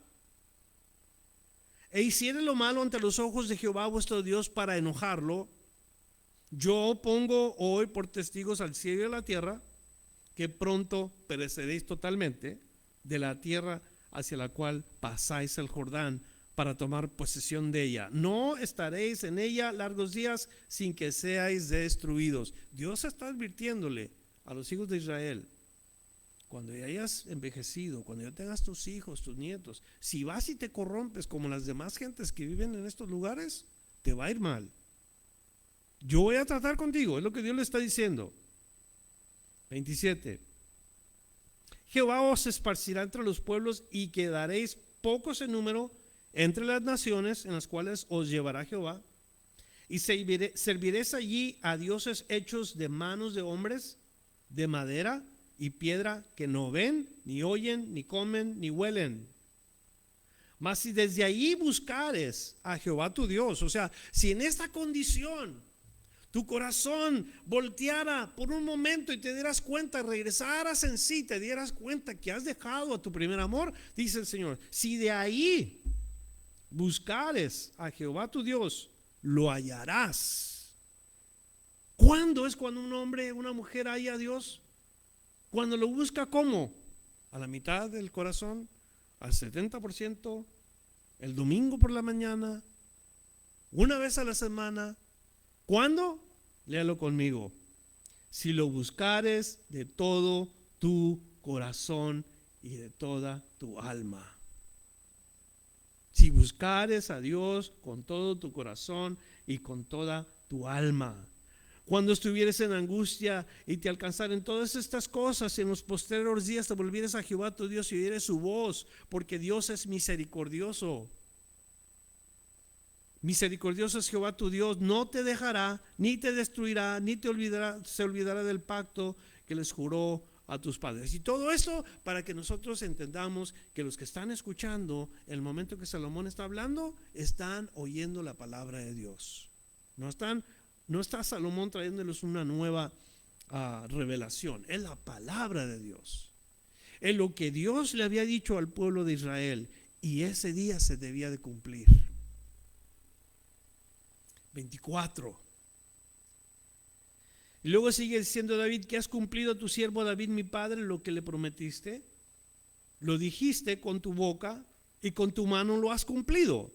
e hiciereis lo malo ante los ojos de Jehová vuestro Dios para enojarlo, yo pongo hoy por testigos al cielo y a la tierra, que pronto pereceréis totalmente de la tierra hacia la cual pasáis el Jordán para tomar posesión de ella. No estaréis en ella largos días sin que seáis destruidos. Dios está advirtiéndole a los hijos de Israel: cuando ya hayas envejecido, cuando ya tengas tus hijos, tus nietos, si vas y te corrompes como las demás gentes que viven en estos lugares, te va a ir mal. Yo voy a tratar contigo, es lo que Dios le está diciendo. 27. Jehová os esparcirá entre los pueblos y quedaréis pocos en número entre las naciones en las cuales os llevará Jehová. Y serviréis allí a dioses hechos de manos de hombres, de madera y piedra, que no ven, ni oyen, ni comen, ni huelen. Mas si desde ahí buscares a Jehová tu Dios, o sea, si en esta condición tu corazón volteara por un momento y te dieras cuenta, regresaras en sí, te dieras cuenta que has dejado a tu primer amor, dice el Señor, si de ahí buscares a Jehová tu Dios, lo hallarás. ¿Cuándo es cuando un hombre, una mujer halla a Dios? Cuando lo busca, ¿cómo? A la mitad del corazón, al 70%, el domingo por la mañana, una vez a la semana. ¿Cuándo? Léalo conmigo. Si lo buscares de todo tu corazón y de toda tu alma. Si buscares a Dios con todo tu corazón y con toda tu alma. Cuando estuvieres en angustia y te alcanzaren todas estas cosas, en los postreros días te volvieres a Jehová tu Dios y oyeres su voz, porque Dios es misericordioso. Misericordioso es Jehová tu Dios, no te dejará, ni te destruirá, ni te olvidará, se olvidará del pacto que les juró a tus padres. Y todo esto para que nosotros entendamos que los que están escuchando, en el momento que Salomón está hablando, están oyendo la palabra de Dios. No está Salomón trayéndoles una nueva revelación, es la palabra de Dios. Es lo que Dios le había dicho al pueblo de Israel y ese día se debía de cumplir. 24. Y luego sigue diciendo David, que has cumplido a tu siervo David mi padre lo que le prometiste, lo dijiste con tu boca y con tu mano lo has cumplido.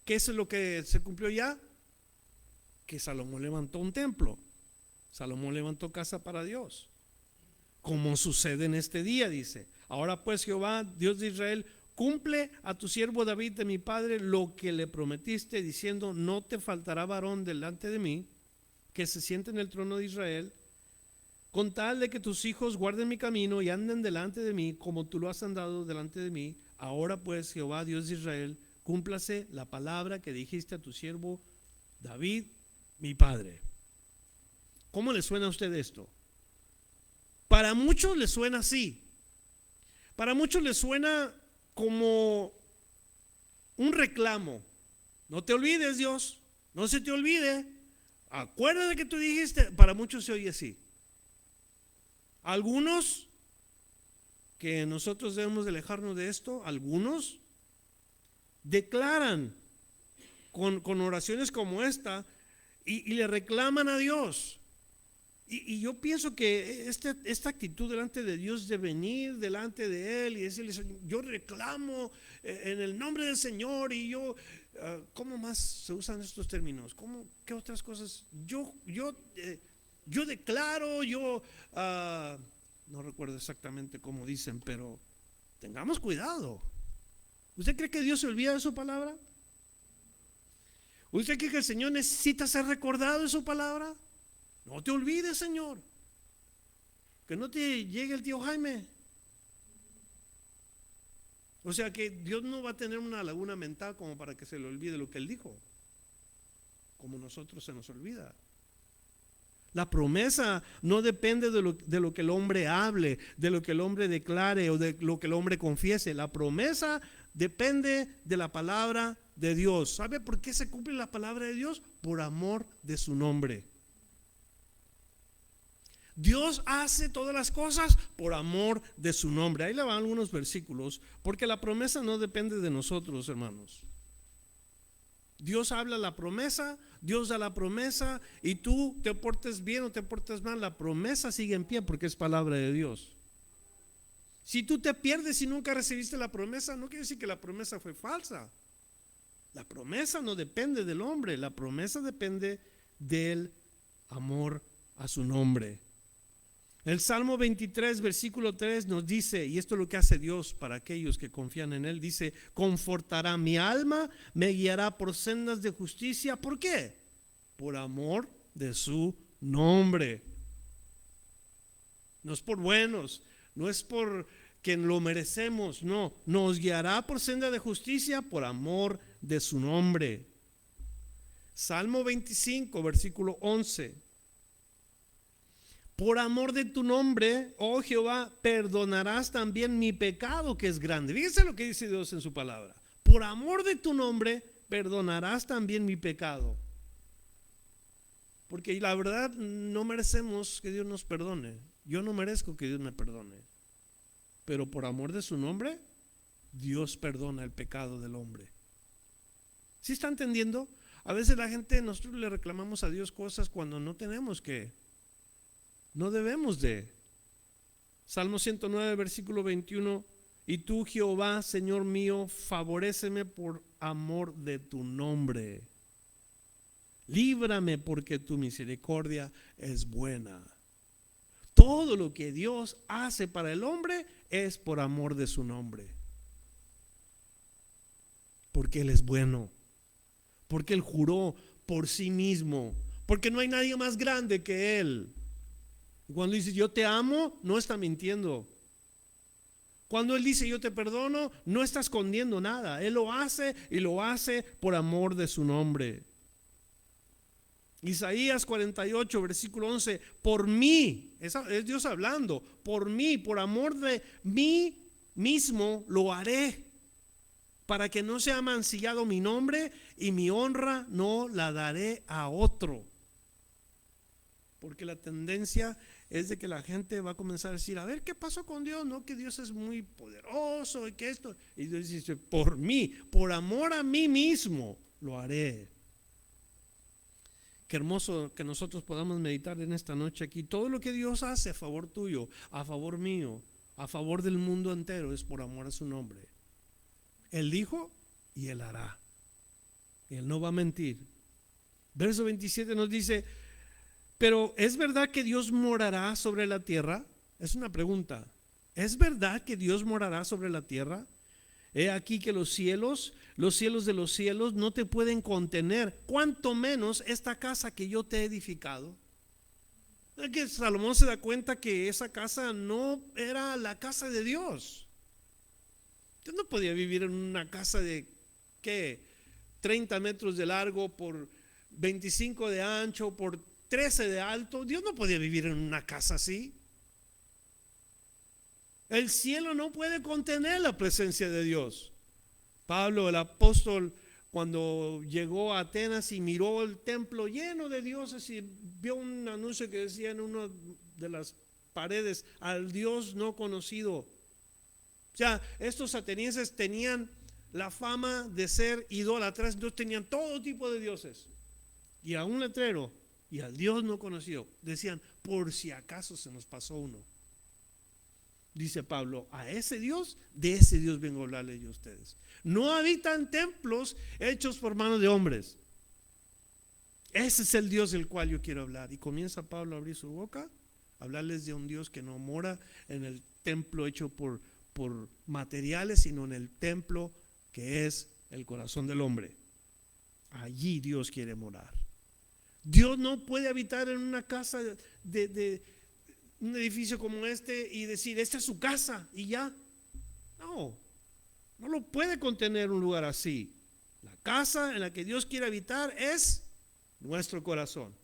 ¿Qué es lo que se cumplió ya? Que Salomón levantó un templo, Salomón levantó casa para Dios, como sucede en este día, dice. Ahora pues Jehová, Dios de Israel, cumple a tu siervo David de mi padre lo que le prometiste, diciendo, no te faltará varón delante de mí que se siente en el trono de Israel, con tal de que tus hijos guarden mi camino y anden delante de mí como tú lo has andado delante de mí. Ahora pues Jehová, Dios de Israel, cúmplase la palabra que dijiste a tu siervo David mi padre. ¿Cómo le suena a usted esto? Para muchos le suena así. Para muchos le suena como un reclamo. No te olvides, Dios, no se te olvide. Acuérdate que tú dijiste. Para muchos se oye así. Algunos, que nosotros debemos de alejarnos de esto, algunos declaran con oraciones como esta y le reclaman a Dios. Y yo pienso que esta actitud delante de Dios, de venir delante de Él y decirle, yo reclamo en el nombre del Señor, y yo, ¿cómo más se usan estos términos? ¿Qué otras cosas? Yo declaro, no recuerdo exactamente cómo dicen, pero tengamos cuidado. ¿Usted cree que Dios se olvida de su palabra? ¿Usted cree que el Señor necesita ser recordado de su palabra? No te olvides, Señor, que no te llegue el tío Jaime. O sea que Dios no va a tener una laguna mental como para que se le olvide lo que Él dijo, como nosotros se nos olvida. La promesa no depende de lo que el hombre hable, de lo que el hombre declare o de lo que el hombre confiese. La promesa depende de la palabra de Dios. ¿Sabe por qué se cumple la palabra de Dios? Por amor de su nombre. Dios hace todas las cosas por amor de su nombre. Ahí le van algunos versículos, porque la promesa no depende de nosotros, hermanos. Dios habla la promesa, Dios da la promesa, y tú te portes bien o te portes mal, la promesa sigue en pie porque es palabra de Dios. Si tú te pierdes y nunca recibiste la promesa, no quiere decir que la promesa fue falsa. La promesa no depende del hombre, la promesa depende del amor a su nombre. El Salmo 23, versículo 3 nos dice, y esto es lo que hace Dios para aquellos que confían en Él, dice: confortará mi alma, me guiará por sendas de justicia. ¿Por qué? Por amor de su nombre. No es por buenos, no es por que lo merecemos, no, nos guiará por senda de justicia por amor de su nombre. Salmo 25, versículo 11. Por amor de tu nombre, oh Jehová, perdonarás también mi pecado que es grande. Fíjense lo que dice Dios en su palabra. Por amor de tu nombre, perdonarás también mi pecado. Porque la verdad no merecemos que Dios nos perdone. Yo no merezco que Dios me perdone. Pero por amor de su nombre, Dios perdona el pecado del hombre. ¿Sí está entendiendo? A veces la gente, nosotros le reclamamos a Dios cosas cuando no tenemos que. No debemos de. Salmo 109, versículo 21. Y tú, Jehová, Señor mío, favoréceme por amor de tu nombre. Líbrame porque tu misericordia es buena. Todo lo que Dios hace para el hombre es por amor de su nombre. Porque Él es bueno. Porque Él juró por sí mismo. Porque no hay nadie más grande que Él. Cuando dice yo te amo, no está mintiendo. Cuando Él dice yo te perdono, no está escondiendo nada. Él lo hace y lo hace por amor de su nombre. Isaías 48, versículo 11. Por mí, es Dios hablando, por mí, por amor de mí mismo lo haré, para que no sea mancillado mi nombre, y mi honra no la daré a otro. Porque la tendencia es de que la gente va a comenzar a decir, a ver, ¿qué pasó con Dios? No, que Dios es muy poderoso y que esto. Y Dios dice, por mí, por amor a mí mismo, lo haré. Qué hermoso que nosotros podamos meditar en esta noche aquí. Todo lo que Dios hace a favor tuyo, a favor mío, a favor del mundo entero, es por amor a su nombre. Él dijo y Él hará. Él no va a mentir. Verso 27 nos dice, pero ¿es verdad que Dios morará sobre la tierra? Es una pregunta. ¿Es verdad que Dios morará sobre la tierra? He aquí que los cielos de los cielos no te pueden contener, cuanto menos esta casa que yo te he edificado. Es que Salomón se da cuenta que esa casa no era la casa de Dios. Yo no podía vivir en una casa de, ¿qué? 30 metros de largo por 25 de ancho, por 13 de alto. Dios no podía vivir en una casa así. El cielo no puede contener la presencia de Dios. Pablo, el apóstol, cuando llegó a Atenas y miró el templo lleno de dioses y vio un anuncio que decía en una de las paredes, al Dios no conocido. O sea, estos atenienses tenían la fama de ser idólatras, entonces tenían todo tipo de dioses. Y a un letrero, y al Dios no conocido, decían, por si acaso se nos pasó uno. Dice Pablo, a ese Dios, de ese Dios vengo a hablarles yo a ustedes. No habitan templos hechos por manos de hombres. Ese es el Dios del cual yo quiero hablar. Y comienza Pablo a abrir su boca, a hablarles de un Dios que no mora en el templo hecho por materiales, sino en el templo que es el corazón del hombre. Allí Dios quiere morar. Dios no puede habitar en una casa de un edificio como este y decir, esta es su casa y ya. No lo puede contener un lugar así. La casa en la que Dios quiere habitar es nuestro corazón.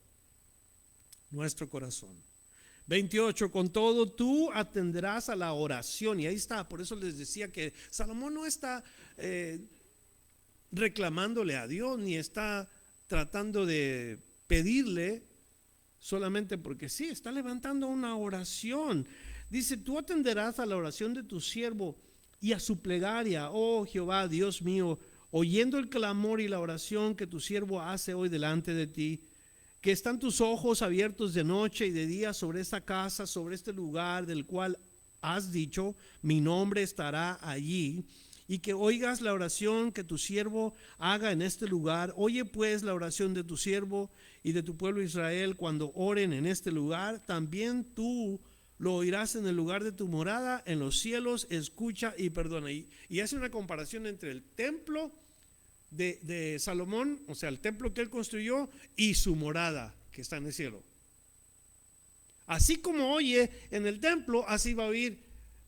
Nuestro corazón. 28, con todo tú atenderás a la oración. Y ahí está, por eso les decía que Salomón no está reclamándole a Dios, ni está tratando de pedirle solamente porque sí, está levantando una oración. Dice, tú atenderás a la oración de tu siervo y a su plegaria, oh Jehová, Dios mío, oyendo el clamor y la oración que tu siervo hace hoy delante de ti, que están tus ojos abiertos de noche y de día sobre esta casa, sobre este lugar del cual has dicho, mi nombre estará allí, y que oigas la oración que tu siervo haga en este lugar. Oye pues la oración de tu siervo y de tu pueblo Israel cuando oren en este lugar. También tú lo oirás en el lugar de tu morada, en los cielos, escucha y perdona. Y hace una comparación entre el templo de Salomón, o sea, el templo que él construyó, y su morada que está en el cielo. Así como oye en el templo, así va a oír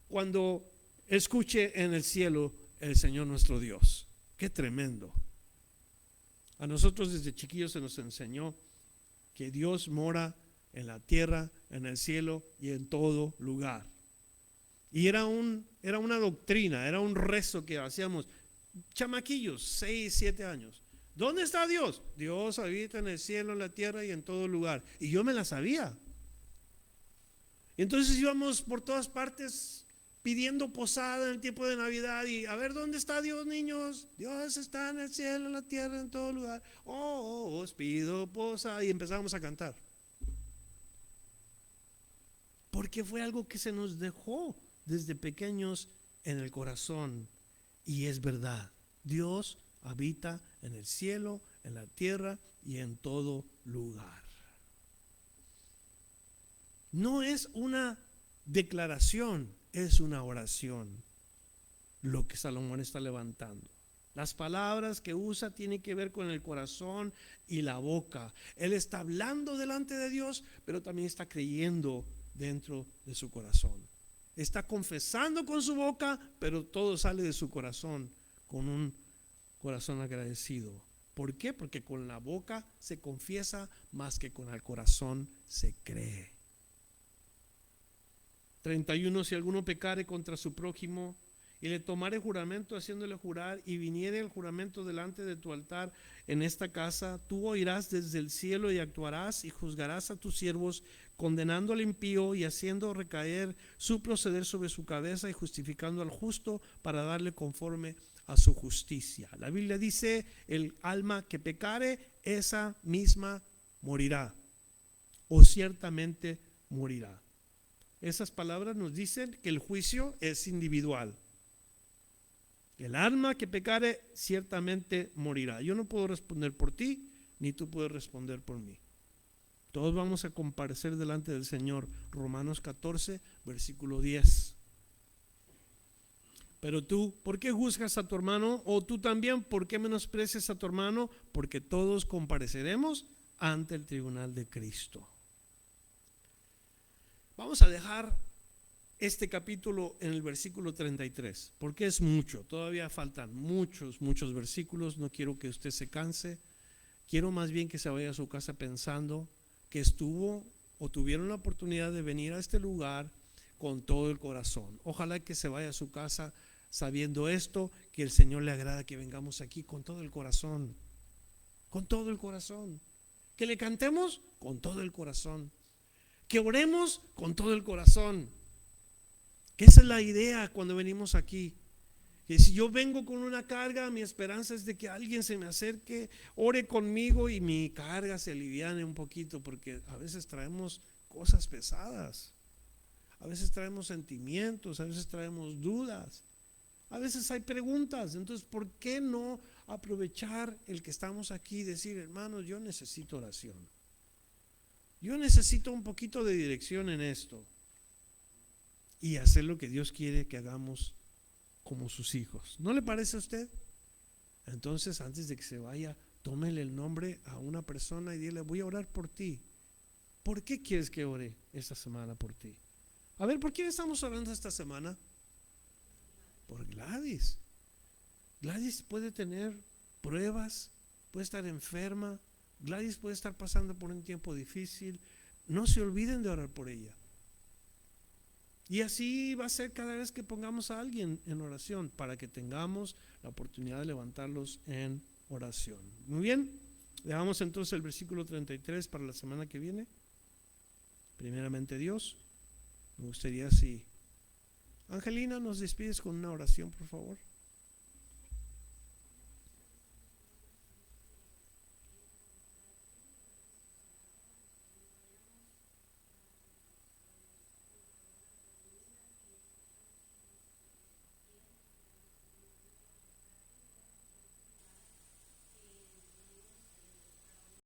cuando escuche en el cielo el Señor nuestro Dios. Qué tremendo. A nosotros desde chiquillos se nos enseñó que Dios mora en la tierra, en el cielo y en todo lugar. Y era una doctrina, era un rezo que hacíamos chamaquillos, 6, 7 años. ¿Dónde está Dios? Dios habita en el cielo, en la tierra y en todo lugar. Y yo me la sabía. Entonces íbamos por todas partes pidiendo posada en el tiempo de Navidad y a ver, ¿dónde está Dios, niños? Dios está en el cielo, en la tierra, en todo lugar. Os pido posada. Y empezamos a cantar. Porque fue algo que se nos dejó desde pequeños en el corazón. Y es verdad, Dios habita en el cielo, en la tierra y en todo lugar. No es una declaración, es una oración lo que Salomón está levantando. Las palabras que usa tienen que ver con el corazón y la boca. Él está hablando delante de Dios, pero también está creyendo dentro de su corazón. Está confesando con su boca, pero todo sale de su corazón, con un corazón agradecido. ¿Por qué? Porque con la boca se confiesa más que con el corazón se cree. 31. Si alguno pecare contra su prójimo y le tomare juramento haciéndole jurar y viniere el juramento delante de tu altar en esta casa, tú oirás desde el cielo y actuarás y juzgarás a tus siervos, condenando al impío y haciendo recaer su proceder sobre su cabeza y justificando al justo para darle conforme a su justicia. La Biblia dice, el alma que pecare, esa misma morirá, o ciertamente morirá. Esas palabras nos dicen que el juicio es individual. El alma que pecare ciertamente morirá. Yo no puedo responder por ti, ni tú puedes responder por mí. Todos vamos a comparecer delante del Señor. Romanos 14, versículo 10. Pero tú, ¿por qué juzgas a tu hermano? O tú también, ¿por qué menosprecias a tu hermano? Porque todos compareceremos ante el tribunal de Cristo. Vamos a dejar este capítulo en el versículo 33, porque es mucho, todavía faltan muchos versículos. No quiero que usted se canse, quiero más bien que se vaya a su casa pensando que estuvo o tuvieron la oportunidad de venir a este lugar con todo el corazón. Ojalá que se vaya a su casa sabiendo esto, que el Señor le agrada que vengamos aquí con todo el corazón, que le cantemos con todo el corazón, que oremos con todo el corazón. Que esa es la idea cuando venimos aquí. Que si yo vengo con una carga, mi esperanza es de que alguien se me acerque, ore conmigo y mi carga se aliviane un poquito, porque a veces traemos cosas pesadas, a veces traemos sentimientos, a veces traemos dudas, a veces hay preguntas. Entonces, ¿por qué no aprovechar el que estamos aquí y decir, hermanos, yo necesito oración? Yo necesito un poquito de dirección en esto y hacer lo que Dios quiere que hagamos como sus hijos. ¿No le parece a usted? Entonces, antes de que se vaya, tómele el nombre a una persona y dile, voy a orar por ti. ¿Por qué quieres que ore esta semana por ti? A ver, ¿por quién estamos orando esta semana? Por Gladys. Gladys puede tener pruebas, puede estar enferma, Gladys puede estar pasando por un tiempo difícil. No se olviden de orar por ella. Y así va a ser cada vez que pongamos a alguien en oración, para que tengamos la oportunidad de levantarlos en oración. Muy bien, dejamos entonces el versículo 33 para la semana que viene. Primeramente Dios, me gustaría si Angelina nos despides con una oración, por favor.